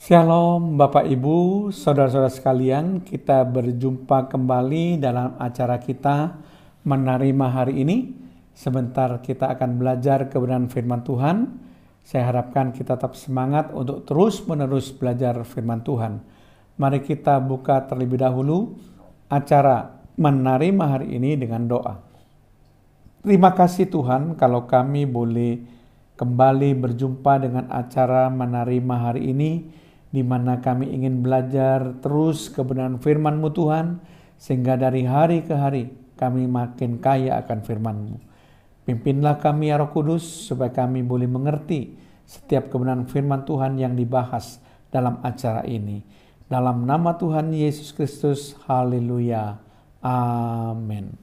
Shalom Bapak Ibu, Saudara-saudara sekalian, kita berjumpa kembali dalam acara kita menerima hari ini. Sebentar kita akan belajar kebenaran firman Tuhan. Saya harapkan kita tetap semangat untuk terus-menerus belajar firman Tuhan. Mari kita buka terlebih dahulu acara menerima hari ini dengan doa. Terima kasih Tuhan kalau kami boleh kembali berjumpa dengan acara menerima hari ini, di mana kami ingin belajar terus kebenaran firman-Mu Tuhan, sehingga dari hari ke hari kami makin kaya akan firman-Mu. Pimpinlah kami ya Roh Kudus, supaya kami boleh mengerti setiap kebenaran firman Tuhan yang dibahas dalam acara ini. Dalam nama Tuhan Yesus Kristus, haleluya, amin.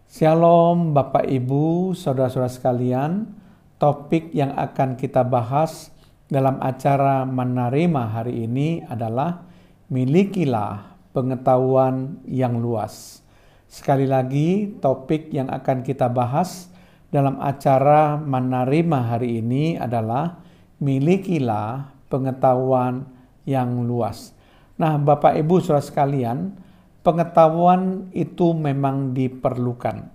Shalom Bapak Ibu, Saudara-saudara sekalian, topik yang akan kita bahas dalam acara menerima hari ini adalah milikilah pengetahuan yang luas. Sekali lagi, topik yang akan kita bahas dalam acara menerima hari ini adalah milikilah pengetahuan yang luas. Nah, Bapak Ibu Saudara sekalian, pengetahuan itu memang diperlukan.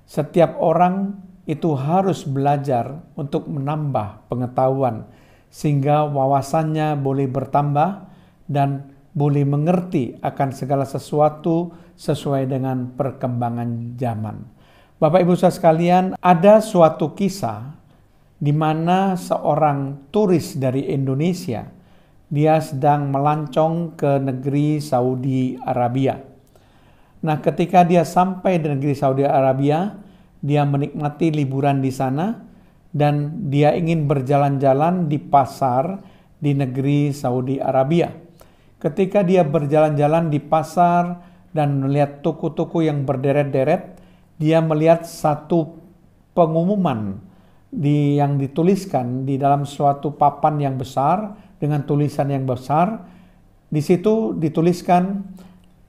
Setiap orang itu harus belajar untuk menambah pengetahuan, sehingga wawasannya boleh bertambah dan boleh mengerti akan segala sesuatu sesuai dengan perkembangan zaman. Bapak Ibu saudara sekalian, ada suatu kisah di mana seorang turis dari Indonesia, dia sedang melancong ke negeri Saudi Arabia. Nah, ketika dia sampai di negeri Saudi Arabia, dia menikmati liburan di sana, dan dia ingin berjalan-jalan di pasar di negeri Saudi Arabia. Ketika dia berjalan-jalan di pasar dan melihat toko-toko yang berderet-deret, dia melihat satu pengumuman yang dituliskan di dalam suatu papan yang besar dengan tulisan yang besar. Di situ dituliskan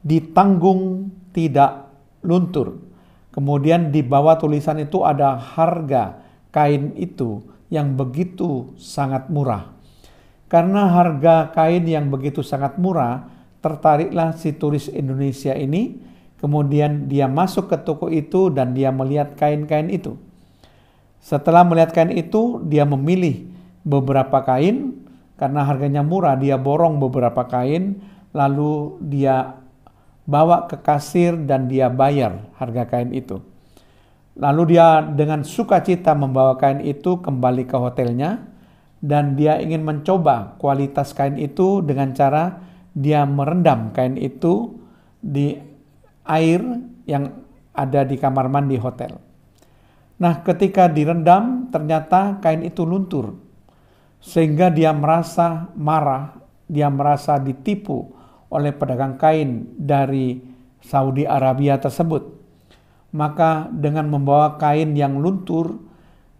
ditanggung tidak luntur. Kemudian di bawah tulisan itu ada harga kain itu yang begitu sangat murah. Karena harga kain yang begitu sangat murah, tertariklah si turis Indonesia ini. Kemudian dia masuk ke toko itu dan dia melihat kain-kain itu. Setelah melihat kain itu, dia memilih beberapa kain. Karena harganya murah, dia borong beberapa kain, lalu dia bawa ke kasir dan dia bayar harga kain itu. Lalu dia dengan sukacita membawa kain itu kembali ke hotelnya, dan dia ingin mencoba kualitas kain itu dengan cara dia merendam kain itu di air yang ada di kamar mandi hotel. Nah, ketika direndam ternyata kain itu luntur, sehingga dia merasa marah, dia merasa ditipu oleh pedagang kain dari Saudi Arabia tersebut. Maka dengan membawa kain yang luntur,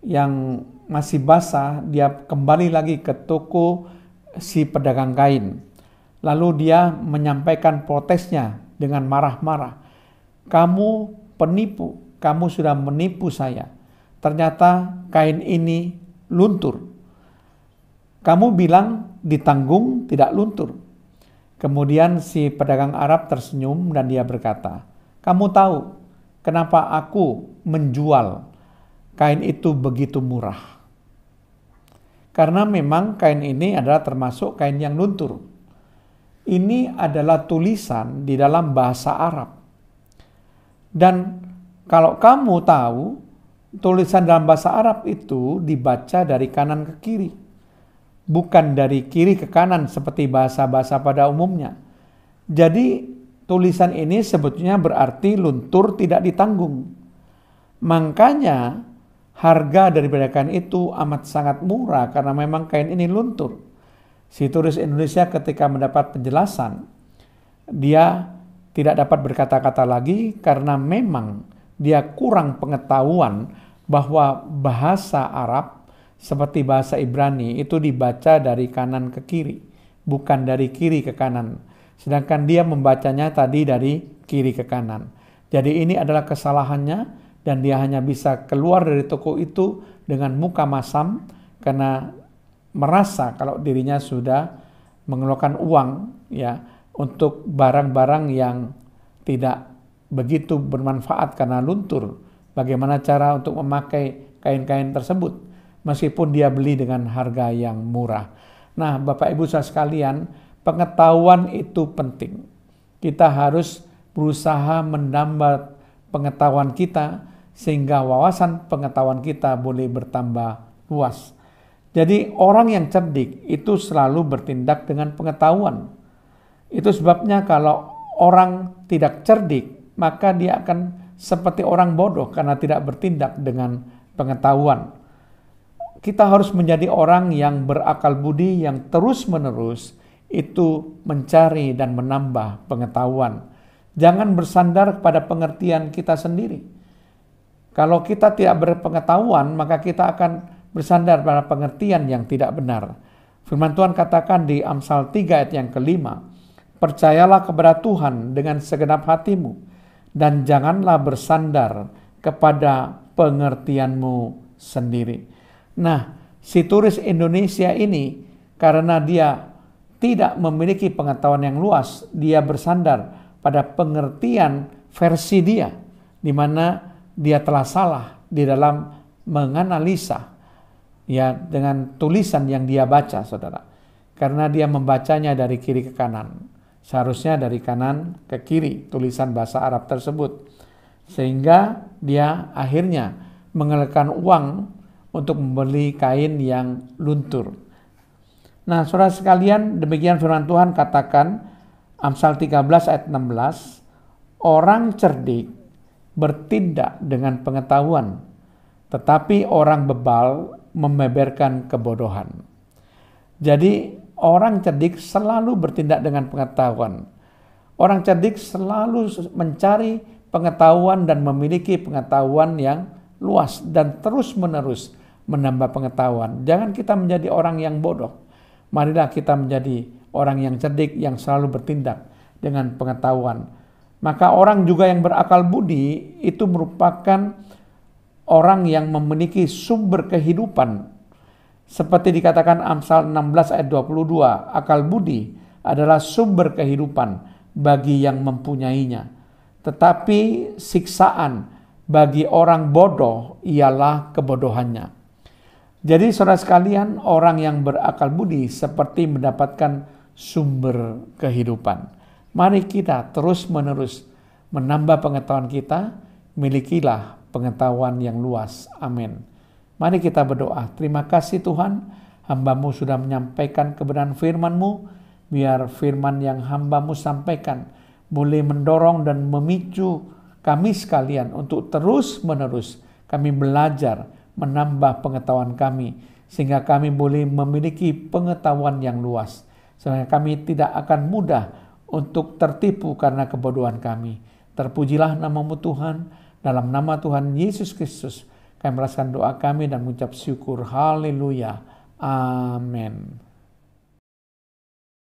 yang masih basah, dia kembali lagi ke toko si pedagang kain. Lalu dia menyampaikan protesnya dengan marah-marah. Kamu penipu, kamu sudah menipu saya. Ternyata kain ini luntur. Kamu bilang ditanggung tidak luntur. Kemudian si pedagang Arab tersenyum dan dia berkata, kamu tahu kenapa aku menjual kain itu begitu murah? Karena memang kain ini adalah termasuk kain yang luntur. Ini adalah tulisan di dalam bahasa Arab. Dan kalau kamu tahu, tulisan dalam bahasa Arab itu dibaca dari kanan ke kiri. Bukan dari kiri ke kanan seperti bahasa-bahasa pada umumnya. Jadi tulisan ini sebetulnya berarti luntur tidak ditanggung. Makanya harga daripada kain itu amat sangat murah karena memang kain ini luntur. Si turis Indonesia ketika mendapat penjelasan, dia tidak dapat berkata-kata lagi karena memang dia kurang pengetahuan bahwa bahasa Arab seperti bahasa Ibrani itu dibaca dari kanan ke kiri, bukan dari kiri ke kanan. Sedangkan dia membacanya tadi dari kiri ke kanan. Jadi ini adalah kesalahannya, dan dia hanya bisa keluar dari toko itu dengan muka masam karena merasa kalau dirinya sudah mengeluarkan uang ya untuk barang-barang yang tidak begitu bermanfaat karena luntur. Bagaimana cara untuk memakai kain-kain tersebut meskipun dia beli dengan harga yang murah. Nah, Bapak Ibu saudara sekalian, pengetahuan itu penting. Kita harus berusaha menambah pengetahuan kita sehingga wawasan pengetahuan kita boleh bertambah luas. Jadi orang yang cerdik itu selalu bertindak dengan pengetahuan. Itu sebabnya kalau orang tidak cerdik, maka dia akan seperti orang bodoh karena tidak bertindak dengan pengetahuan. Kita harus menjadi orang yang berakal budi, yang terus-menerus itu mencari dan menambah pengetahuan. Jangan bersandar pada pengertian kita sendiri. Kalau kita tidak berpengetahuan, maka kita akan bersandar pada pengertian yang tidak benar. Firman Tuhan katakan di Amsal 3 ayat yang kelima, percayalah kepada Tuhan dengan segenap hatimu, dan janganlah bersandar kepada pengertianmu sendiri. Nah, si turis Indonesia ini karena dia tidak memiliki pengetahuan yang luas, dia bersandar pada pengertian versi dia, di mana dia telah salah di dalam menganalisa ya dengan tulisan yang dia baca, saudara. Karena dia membacanya dari kiri ke kanan. Seharusnya dari kanan ke kiri tulisan bahasa Arab tersebut. Sehingga dia akhirnya mengeluarkan uang untuk membeli kain yang luntur. Nah, saudara sekalian, demikian firman Tuhan katakan Amsal 13 ayat 16, orang cerdik bertindak dengan pengetahuan, tetapi orang bebal membeberkan kebodohan. Jadi orang cerdik selalu bertindak dengan pengetahuan. Orang cerdik selalu mencari pengetahuan dan memiliki pengetahuan yang luas dan terus-menerus menambah pengetahuan. Jangan kita menjadi orang yang bodoh. Marilah kita menjadi orang yang cerdik yang selalu bertindak dengan pengetahuan. Maka orang juga yang berakal budi itu merupakan orang yang memiliki sumber kehidupan. Seperti dikatakan Amsal 16 ayat 22, akal budi adalah sumber kehidupan bagi yang mempunyainya. Tetapi siksaan bagi orang bodoh ialah kebodohannya. Jadi saudara sekalian, orang yang berakal budi seperti mendapatkan sumber kehidupan. Mari kita terus-menerus menambah pengetahuan kita, milikilah pengetahuan yang luas. Amin. Mari kita berdoa. Terima kasih Tuhan, hamba-Mu sudah menyampaikan kebenaran firman-Mu. Biar firman yang hamba-Mu sampaikan boleh mendorong dan memicu kami sekalian untuk terus-menerus kami belajar, menambah pengetahuan kami, sehingga kami boleh memiliki pengetahuan yang luas. Sehingga kami tidak akan mudah untuk tertipu karena kebodohan kami. Terpujilah nama-Mu Tuhan, dalam nama Tuhan Yesus Kristus. Kami merasakan doa kami dan mengucap syukur. Haleluya. Amin.